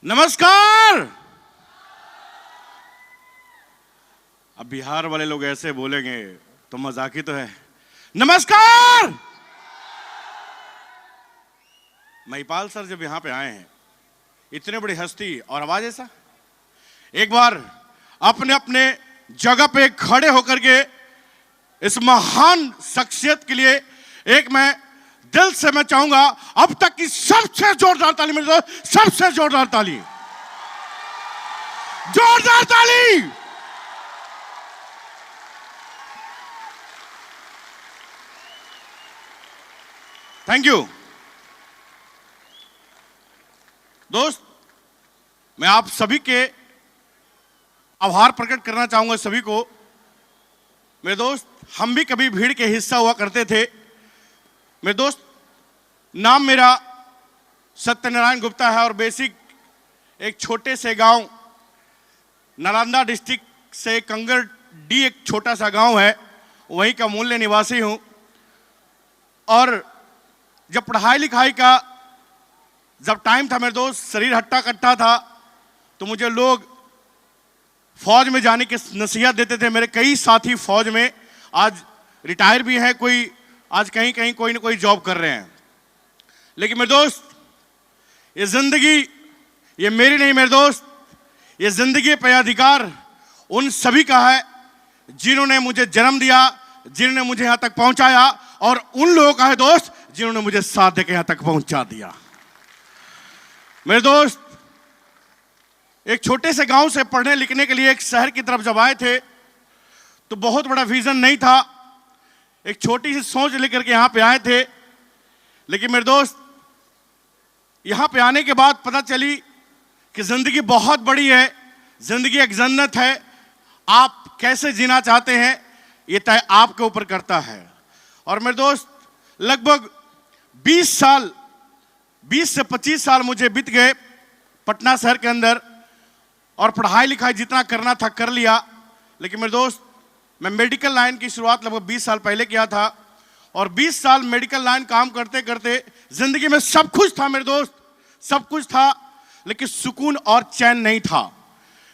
नमस्कार। अब बिहार वाले लोग ऐसे बोलेंगे तो मजाक ही तो है। नमस्कार। महिपाल सर जब यहां पे आए हैं, इतने बड़ी हस्ती और आवाज ऐसा, एक बार अपने अपने जगह पे खड़े होकर के इस महान शख्सियत के लिए एक मैं दिल से मैं चाहूंगा अब तक की सबसे जोरदार ताली मेरे दोस्त, सबसे जोरदार ताली, जोरदार ताली। थैंक यू दोस्त। मैं आप सभी के आभार प्रकट करना चाहूंगा सभी को। मेरे दोस्त, हम भी कभी भीड़ के हिस्सा हुआ करते थे। मेरे दोस्त, नाम मेरा सत्यनारायण गुप्ता है और बेसिक एक छोटे से गांव नालंदा डिस्ट्रिक्ट से कंगर डी एक छोटा सा गांव है, वहीं का मूल्य निवासी हूं। और जब पढ़ाई लिखाई का जब टाइम था मेरे दोस्त, शरीर हट्टा कट्टा था, तो मुझे लोग फौज में जाने की नसीहत देते थे। मेरे कई साथी फौज में आज रिटायर भी हैं, कोई आज कहीं कहीं कोई ना कोई जॉब कर रहे हैं। लेकिन मेरे दोस्त, ये जिंदगी ये मेरी नहीं मेरे दोस्त, ये जिंदगी पे अधिकार उन सभी का है जिन्होंने मुझे जन्म दिया, जिन्होंने मुझे यहां तक पहुंचाया, और उन लोगों का है दोस्त जिन्होंने मुझे साथ देकर यहां तक पहुंचा दिया। मेरे दोस्त, एक छोटे से गांव से पढ़ने लिखने के लिए एक शहर की तरफ जब आए थे तो बहुत बड़ा विजन नहीं था, एक छोटी सी सोच लेकर के यहां पे आए थे। लेकिन मेरे दोस्त, यहां पे आने के बाद पता चली कि जिंदगी बहुत बड़ी है, जिंदगी एक जन्नत है। आप कैसे जीना चाहते हैं ये तय आपके ऊपर करता है। और मेरे दोस्त, लगभग 20 से 25 साल मुझे बीत गए पटना शहर के अंदर, और पढ़ाई लिखाई जितना करना था कर लिया। लेकिन मेरे दोस्त, मैं मेडिकल लाइन की शुरुआत लगभग 20 साल पहले किया था, और 20 साल मेडिकल लाइन काम करते करते जिंदगी में सब कुछ था मेरे दोस्त, सब कुछ था, लेकिन सुकून और चैन नहीं था।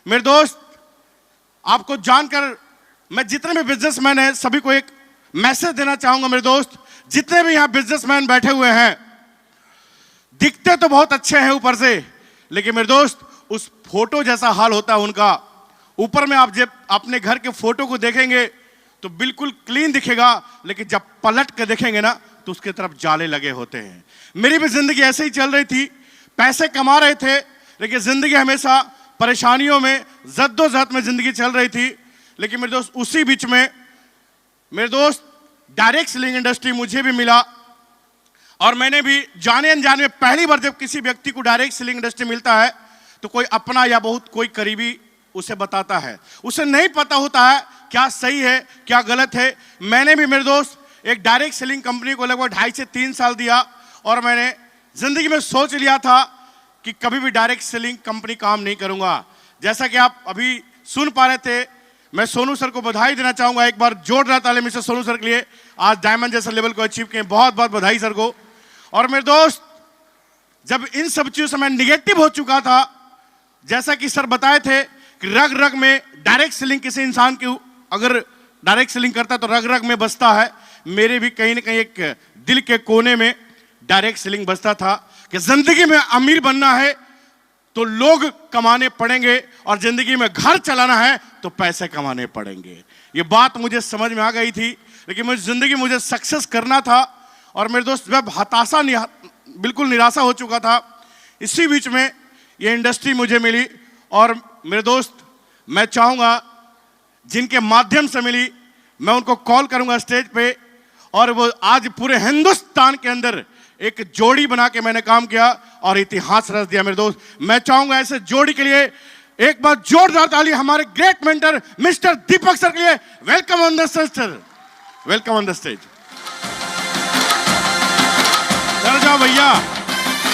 मेरे दोस्त, आपको जानकर मैं जितने भी बिजनेसमैन हैं सभी को एक मैसेज देना चाहूंगा। मेरे दोस्त, जितने भी यहां बिजनेसमैन बैठे हुए हैं, दिखते तो बहुत अच्छे हैं ऊपर से, लेकिन मेरे दोस्त उस फोटो जैसा हाल होता है उनका। ऊपर में आप जब अपने घर के फोटो को देखेंगे तो बिल्कुल क्लीन दिखेगा, लेकिन जब पलट के देखेंगे ना तो उसके तरफ जाले लगे होते हैं। मेरी भी जिंदगी ऐसे ही चल रही थी, पैसे कमा रहे थे, लेकिन जिंदगी हमेशा परेशानियों में, जद्दोजहद में जिंदगी चल रही थी। लेकिन मेरे दोस्त, उसी बीच में मेरे दोस्त डायरेक्ट सेलिंग इंडस्ट्री मुझे भी मिला, और मैंने भी जाने अनजाने में पहली बार जब किसी व्यक्ति को डायरेक्ट सेलिंग इंडस्ट्री मिलता है तो कोई अपना या बहुत कोई करीबी उसे बताता है, उसे नहीं पता होता है क्या सही है क्या गलत है। मैंने भी मेरे दोस्त एक डायरेक्ट सेलिंग कंपनी को लगभग 2.5 से 3 साल दिया, और मैंने जिंदगी में सोच लिया था कि कभी भी डायरेक्ट सेलिंग कंपनी काम नहीं करूंगा। जैसा कि आप अभी सुन पा रहे थे, मैं सोनू सर को बधाई देना चाहूंगा। एक बार जोरदार ताली मिस्टर सोनू सर के लिए, आज डायमंड जैसा लेवल को अचीव किए, बहुत बहुत बधाई सर को। और मेरे दोस्त, जब इन सब चीजों से मैं निगेटिव हो चुका था, जैसा कि सर बताए थे कि रग रग में डायरेक्ट सेलिंग किसी इंसान की अगर डायरेक्ट सेलिंग करता है तो रग रग में बसता है। मेरे भी कहीं ना कहीं एक दिल के कोने में डायरेक्ट सेलिंग बसता था कि जिंदगी में अमीर बनना है तो लोग कमाने पड़ेंगे, और जिंदगी में घर चलाना है तो पैसे कमाने पड़ेंगे। ये बात मुझे समझ में आ गई थी, लेकिन मुझे जिंदगी मुझे सक्सेस करना था। और मेरे दोस्त, जब बिल्कुल निराशा हो चुका था, इसी बीच में ये इंडस्ट्री मुझे मिली। और मेरे दोस्त, मैं चाहूंगा जिनके माध्यम से मिली, मैं उनको कॉल करूंगा स्टेज पे, और वो आज पूरे हिंदुस्तान के अंदर एक जोड़ी बना के मैंने काम किया और इतिहास रच दिया। मेरे दोस्त, मैं चाहूंगा ऐसे जोड़ी के लिए एक बार जोरदार ताली हमारे ग्रेट मेंटर मिस्टर दीपक सर के लिए। Welcome on the stage sir, welcome on the stage. चलो जाओ भैया,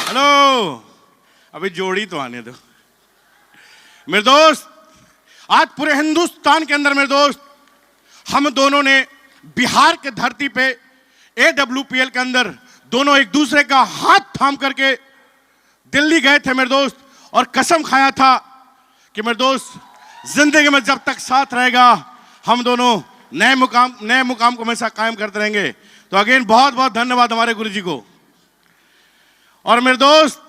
हेलो, अभी जोड़ी तो आने दो। मेरे दोस्त, आज पूरे हिंदुस्तान के अंदर मेरे दोस्त, हम दोनों ने बिहार के धरती पे AWPL के अंदर दोनों एक दूसरे का हाथ थाम करके दिल्ली गए थे मेरे दोस्त, और कसम खाया था कि मेरे दोस्त जिंदगी में जब तक साथ रहेगा हम दोनों नए मुकाम को हमेशा कायम करते रहेंगे। तो अगेन बहुत बहुत धन्यवाद हमारे गुरुजी को। और मेरे दोस्त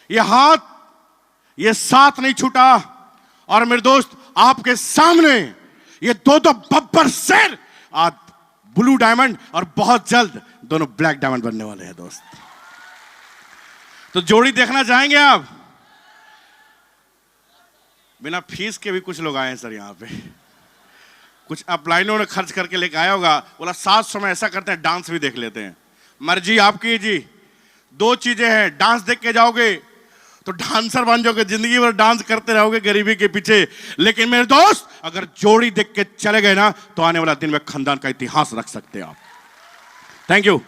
ये हाथ ये साथ नहीं छूटा। और मेरे दोस्त आपके सामने ये दो बब्बर शेर आज ब्लू डायमंड और बहुत जल्द दोनों ब्लैक डायमंड बनने वाले हैं दोस्त। तो जोड़ी देखना चाहेंगे आप? बिना फीस के भी कुछ लोग आए हैं सर यहाँ पे। कुछ अपलाइनों ने खर्च करके लेके आया होगा, बोला 700 में ऐसा करते हैं डांस भी देख लेते हैं। मर्जी आपकी जी। दो चीजें हैं, डांस देख के जाओगे तो डांसर बन जाओगे, जिंदगी भर डांस करते रहोगे गरीबी के पीछे। लेकिन मेरे दोस्त अगर जोड़ी देख के चले गए ना तो आने वाला दिन में खानदान का इतिहास रख सकते हैं आप। Thank you.